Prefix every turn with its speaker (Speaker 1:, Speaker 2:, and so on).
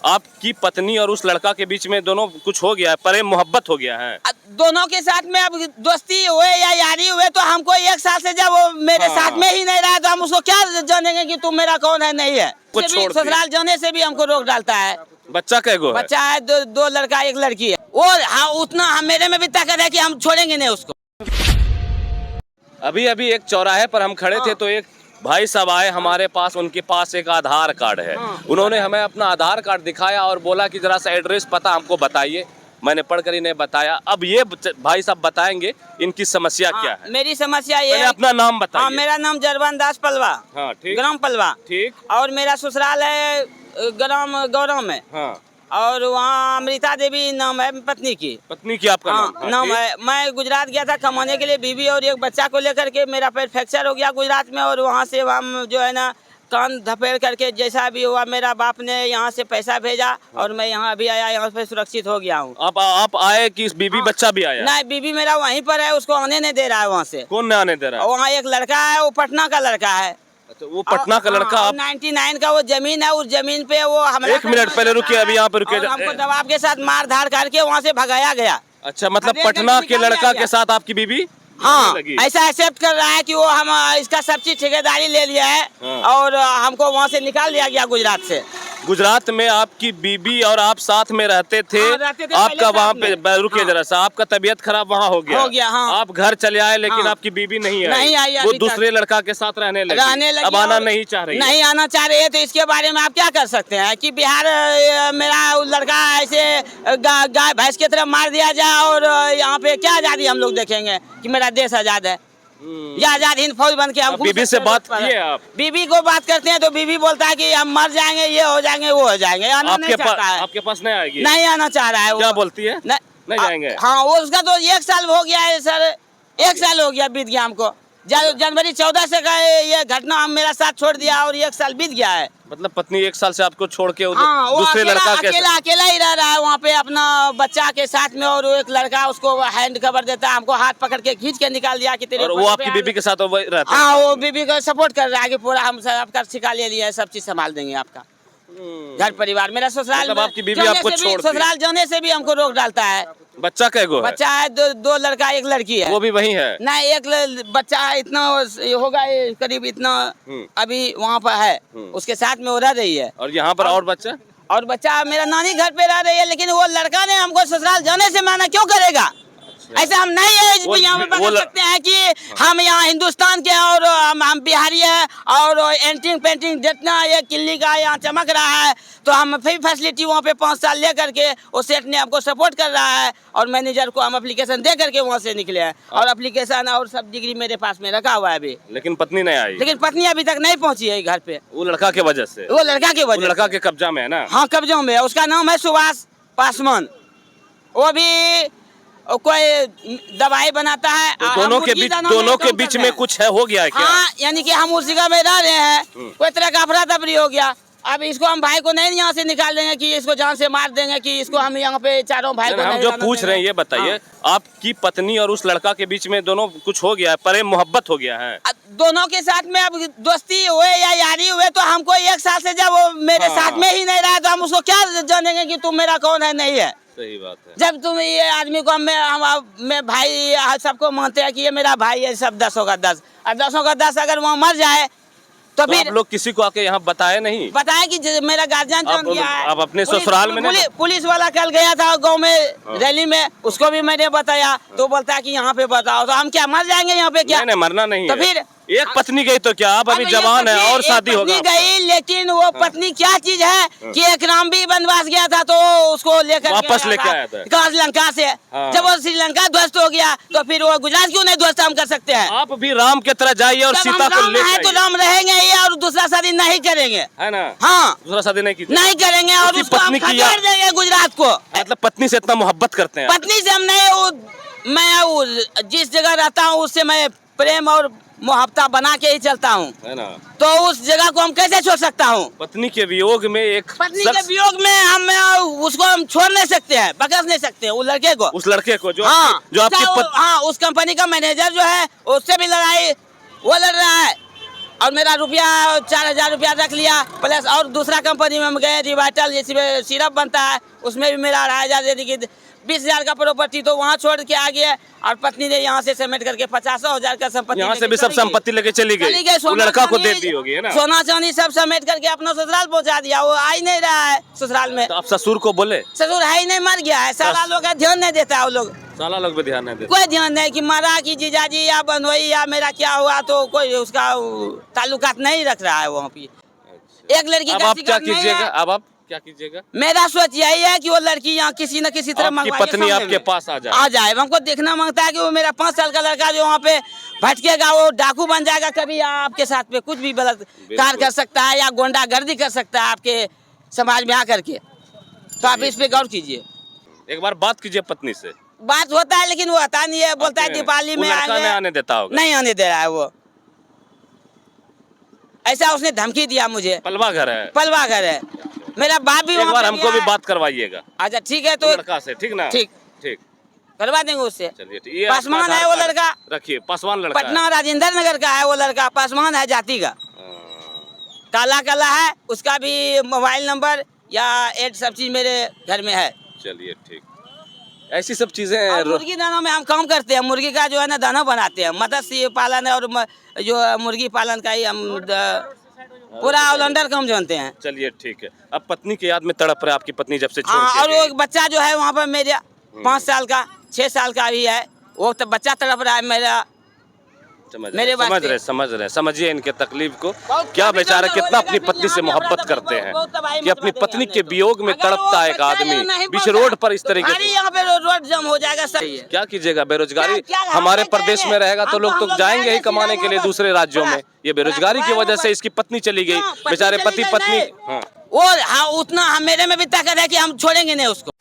Speaker 1: आपकी पत्नी और उस लड़का के बीच में दोनों कुछ हो गया है, प्रेम मोहब्बत हो गया है।
Speaker 2: दोनों के साथ में अब दोस्ती हुए या यारी हुए तो हमको एक साल से जब वो मेरे साथ में ही नहीं रहा तो हम उसको क्या जानेंगे कि तुम मेरा कौन है नहीं है। ससुराल जाने से भी हमको रोक डालता है।
Speaker 1: बच्चा कैगो
Speaker 2: बच्चा है दो लड़का एक लड़की है। वो हाँ उतना मेरे में भी ताकत है कि हम छोड़ेंगे नहीं उसको।
Speaker 1: अभी अभी एक चौराहे पर हम खड़े थे तो एक भाई साहब आए हमारे पास, उनके पास एक आधार कार्ड है। उन्होंने हमें अपना आधार कार्ड दिखाया और बोला कि जरा सा एड्रेस पता हमको बताइए। मैंने पढ़कर इन्हें बताया। अब ये भाई साहब बताएंगे इनकी समस्या क्या है।
Speaker 2: मेरी समस्या ये है।
Speaker 1: अपना नाम बताइए।
Speaker 2: मेरा नाम जरवन दास पलवा।
Speaker 1: हाँ ठीक।
Speaker 2: ग्राम पलवा ठीक। और मेरा ससुराल है ग्राम गौरव में। हाँ। और वहाँ अमृता देवी नाम है पत्नी की। पत्नी की आपका नाम है। मैं गुजरात गया था कमाने के लिए, बीवी और एक बच्चा को लेकर के। मेरा पैर फ्रैक्चर हो गया गुजरात में और वहाँ से हम जो है ना कान धपेड़ करके जैसा भी हुआ मेरा बाप ने यहाँ से पैसा भेजा और मैं यहाँ अभी आया, यहाँ पे सुरक्षित हो गया हूँ। आप आए कि बीवी बच्चा भी आया? नहीं, बीवी मेरा वहीं पर है, उसको आने नहीं दे रहा है वहाँ से। कौन नहीं आने दे रहा है? वहाँ एक लड़का है, वो पटना का लड़का है। अच्छा, वो पटना का लड़का। 99 का वो जमीन है, उस जमीन पे वो हमला। एक मिनट पहले रुकिए, अभी यहाँ पे रुकिए। हमको दबाव के साथ मार धार करके वहाँ से भगाया गया। अच्छा, मतलब पटना के लड़का के साथ आपकी बीवी? हाँ, ऐसा एक्सेप्ट कर रहा है कि वो हम इसका सब चीज ठेकेदारी ले लिया है। हाँ। और हमको वहाँ से निकाल दिया गया गुजरात से। गुजरात में आपकी बीबी और आप साथ में रहते थे। आपका वहाँ पे रुकिए जरा सा, आपका तबीयत खराब वहाँ हो गया। हाँ। आप घर चले आए लेकिन आपकी बीबी नहीं आई। वो दूसरे लड़का के साथ रहने लगी। अब आना नहीं चाह रही। नहीं आना चाह रही है तो इसके बारे में आप क्या कर सकते हैं कि बिहार मेरा लड़का ऐसे गाय भैंस की तरह मार दिया जाए और यहाँ पे क्या आजादी हम लोग देखेंगे कि मेरा देश आजाद है या आजाद हिंद फौज बन के हम। बीबी से बात किए आप? बीबी को बात करते हैं तो बीबी बोलता है कि हम मर जाएंगे, ये हो जाएंगे, वो हो जाएंगे। आना नहीं चाहता है। आपके पास नहीं आएगी? नहीं आना चाह रहा है। क्या बोलती है? नहीं जाएंगे। हाँ, वो उसका तो 1 साल हो गया है सर, 1 साल हो गया बीत गया हमको। जनवरी 14 से का ये घटना हम मेरा साथ छोड़ दिया और 1 साल बीत गया है। मतलब पत्नी 1 साल से आपको छोड़ के दूसरे लड़का के अकेला ही रह रहा है वहाँ पे अपना बच्चा के साथ में। और एक लड़का उसको हैंड कवर देता है, हमको हाथ पकड़ के खींच के निकाल दिया कि तेरे। और वो आपकी बीबी के साथ रहता है? हाँ, वो बीबी को सपोर्ट कर रहा है कि पूरा हम आपका ठिका ले लिया है, सब चीज संभाल देंगे आपका घर परिवार। मेरा ससुराल मतलब आपकी बीबी आपको छोड़ ससुराल जाने से भी हमको रोक डालता है। बच्चा कैगो है? बच्चा है दो लड़का एक लड़की है। वो भी वही है? नहीं, एक बच्चा है, इतना होगा करीब इतना अभी वहाँ पर है, उसके साथ में वो रह रही है। और यहाँ पर और बच्चा मेरा नानी घर पे रह रही है। लेकिन वो लड़का ने हमको ससुराल जाने से मना क्यों करेगा? ऐसे हम नहीं है यहाँ पे बता सकते हैं कि हम यहाँ हिंदुस्तान के और हम बिहारी है और एंटिंग पेंटिंग जितना ये किल्ली का यहाँ चमक रहा है तो हम फिर फैसिलिटी वहाँ पे 5 साल ले करके वो सेठ ने हमको सपोर्ट कर रहा है और मैनेजर को हम एप्लीकेशन दे करके वहाँ से निकले हैं और एप्लीकेशन और सब डिग्री मेरे पास में रखा हुआ है अभी। लेकिन पत्नी नहीं आई? लेकिन पत्नी अभी तक नहीं पहुँची है घर पे। वो लड़का के वजह से? वो लड़का के वजह, लड़का के कब्जा में है ना? हाँ, कब्जा में है। उसका नाम है सुभाष पासवान। वो भी कोई दवाई बनाता है। तो दोनों के बीच में कुछ है हो गया है क्या? हाँ, यानी कि हम उस जगह में रह रहे हैं, कोई तरह का अफरा तफरी हो गया। अब इसको हम भाई को नहीं यहाँ से निकाल देंगे कि इसको जान से मार देंगे कि इसको हम यहाँ पे चारों भाई को। हम जो पूछ रहे हैं ये बताइए, आपकी पत्नी और उस लड़का के बीच में दोनों कुछ हो गया है, प्रेम मोहब्बत हो गया है? दोनों के साथ में अब दोस्ती हुए या यारी हुए तो हमको 1 साल से जब वो मेरे साथ में ही नहीं रहा तो हम उसको क्या जानेंगे कि तुम मेरा कौन है नहीं है। सही बात है। जब तुम ये आदमी को मैं भाई सबको मानते हैं कि ये मेरा भाई है, सब 10 का 10 और 10 का 10 अगर वहाँ मर जाए तो फिर आप लोग किसी को आके यहाँ बताए नहीं? बताए कि मेरा गार्जियन चुन गया है। आप अपने ससुराल में पुलिस वाला कल गया था गांव में रैली में, उसको भी मैंने बताया तो बोलता है कि यहाँ पे बताओ। तो हम क्या मर जाएंगे यहाँ पे? क्या नहीं, मरना नहीं तो फिर एक पत्नी गई तो क्या? आप अभी जवान है और शादी होगा। गई लेकिन वो पत्नी क्या चीज है कि एक राम भी वनवास गया था तो उसको लेकर वापस लेके आया था श्रीलंका से। जब वो श्रीलंका ध्वस्त हो गया तो फिर वो गुजरात क्यों नहीं ध्वस्त हम कर सकते हैं? आप भी राम की तरह जाइए और सीता को ले आइए। तो राम रहेंगे ही और दूसरा शादी नहीं करेंगे, है ना? हाँ, दूसरा शादी नहीं करेंगे और उसको हम खदेड़ देंगे गुजरात को। मतलब पत्नी से इतना मोहब्बत करते हैं? पत्नी से हम नहीं, मैं जिस जगह रहता हूँ उससे मैं प्रेम और मोहब्बत बना के ही चलता हूँ, है ना? तो उस जगह को हम कैसे छोड़ सकता हूँ? पत्नी के वियोग में हम उसको हम छोड़ नहीं सकते हैं, बकस नहीं सकते हैं। उस लड़के को जो जो आपकी उस कंपनी का मैनेजर जो है उससे भी लड़ाई वो लड़ रहा है और मेरा रुपया 4,000 रुपया रख लिया, प्लस और दूसरा कंपनी में हम गए रिवाइटल जिसमें सिरप बनता है, उसमें भी मेरा 2,500 दे दी, 20,000 का प्रॉपर्टी तो वहाँ छोड़ के आ गया। और पत्नी ने यहाँ से समेट करके 50,000 का संपत्ति,
Speaker 1: यहाँ से भी सब संपत्ति लेके चली गई, वो लड़का को दे दी होगी, है ना?
Speaker 2: सोना चांदी सब समेट करके अपना ससुराल पहुँचा दिया। वो आ ही नहीं रहा है ससुराल में।
Speaker 1: तो आप ससुर को बोले?
Speaker 2: ससुर है ही नहीं, मर गया है। साला लोग का ध्यान नहीं देता है, वो लोग
Speaker 1: साला लोग भी ध्यान नहीं देते,
Speaker 2: कोई ध्यान नहीं कि मरा कि जीजाजी या बनोई या मेरा क्या हुआ, तो कोई उसका ताल्लुकात नहीं रख रहा है वहाँ पे। एक लड़की
Speaker 1: अब
Speaker 2: का
Speaker 1: आप क्या
Speaker 2: शिकायत नहीं
Speaker 1: कीजिएगा?
Speaker 2: है।
Speaker 1: अब आप क्या कीजिएगा?
Speaker 2: मेरा सोच यही है कि वो लड़की यहाँ किसी न किसी तरह
Speaker 1: आपकी पत्नी आपके पास आ जाए।
Speaker 2: हमको देखना मांगता है कि वो मेरा 5 साल का लड़का जो वहाँ पे भटकेगा, वो डाकू बन जाएगा, कभी आपके साथ पे कुछ भी गलत कार्य कर सकता है या गुंडागर्दी कर सकता है आपके समाज में आकर के। तो आप इस पे गौर कीजिए।
Speaker 1: एक बार बात कीजिए पत्नी से।
Speaker 2: बात होता है लेकिन वो आता नहीं है, बोलता है दीपावली में
Speaker 1: आएंगे, आने देता होगा,
Speaker 2: नहीं आने दे रहा है वो। ऐसा उसने धमकी दिया मुझे।
Speaker 1: पलवा घर है,
Speaker 2: पलवा घर है। मेरा बाप भी
Speaker 1: एक बार हमको भी बात करवाइएगा।
Speaker 2: अच्छा ठीक है, तो
Speaker 1: लड़का से, ठीक ना?
Speaker 2: ठीक
Speaker 1: ठीक
Speaker 2: करवा देंगे उससे।
Speaker 1: चलिए ठीक। ये
Speaker 2: पासवान है वो लड़का,
Speaker 1: रखिए, पासवान लड़का
Speaker 2: पटना राजेंद्र नगर का है वो लड़का, पासवान है जाति का, काला काला है। उसका भी मोबाइल नंबर या एड सब चीज मेरे घर में है।
Speaker 1: चलिए ठीक, ऐसी सब चीजें।
Speaker 2: और मुर्गी दाना में हम काम करते हैं, मुर्गी का जो है ना दाना बनाते हैं, मत्स्य पालन है और जो मुर्गी पालन का ही हम पूरा ऑलराउंडर काम जानते हैं।
Speaker 1: चलिए ठीक है। अब पत्नी की याद में तड़प रहे, आपकी पत्नी जब से छोड़
Speaker 2: हाँ,
Speaker 1: के
Speaker 2: और
Speaker 1: गई।
Speaker 2: वो एक बच्चा जो है वहाँ पर मेरे 5 साल का 6 साल का भी है, वो तो बच्चा तड़प रहा है मेरा।
Speaker 1: समझ रहे, समझिए इनके तकलीफ को। क्या बेचारा कितना अपनी पत्नी से मोहब्बत करते हैं कि अपनी पत्नी के वियोग में तड़पता है एक आदमी बीच रोड पर इस तरीके से।
Speaker 2: यहाँ पे रोड जाम हो जाएगा। सही है,
Speaker 1: क्या कीजिएगा? बेरोजगारी हमारे प्रदेश में रहेगा तो लोग तो जाएंगे ही कमाने के लिए दूसरे राज्यों में। ये बेरोजगारी की वजह से इसकी पत्नी चली गई, बेचारे पति पत्नी।
Speaker 2: और हाँ, उतना मेरे में भी ताकत है कि हम छोड़ेंगे नहीं उसको।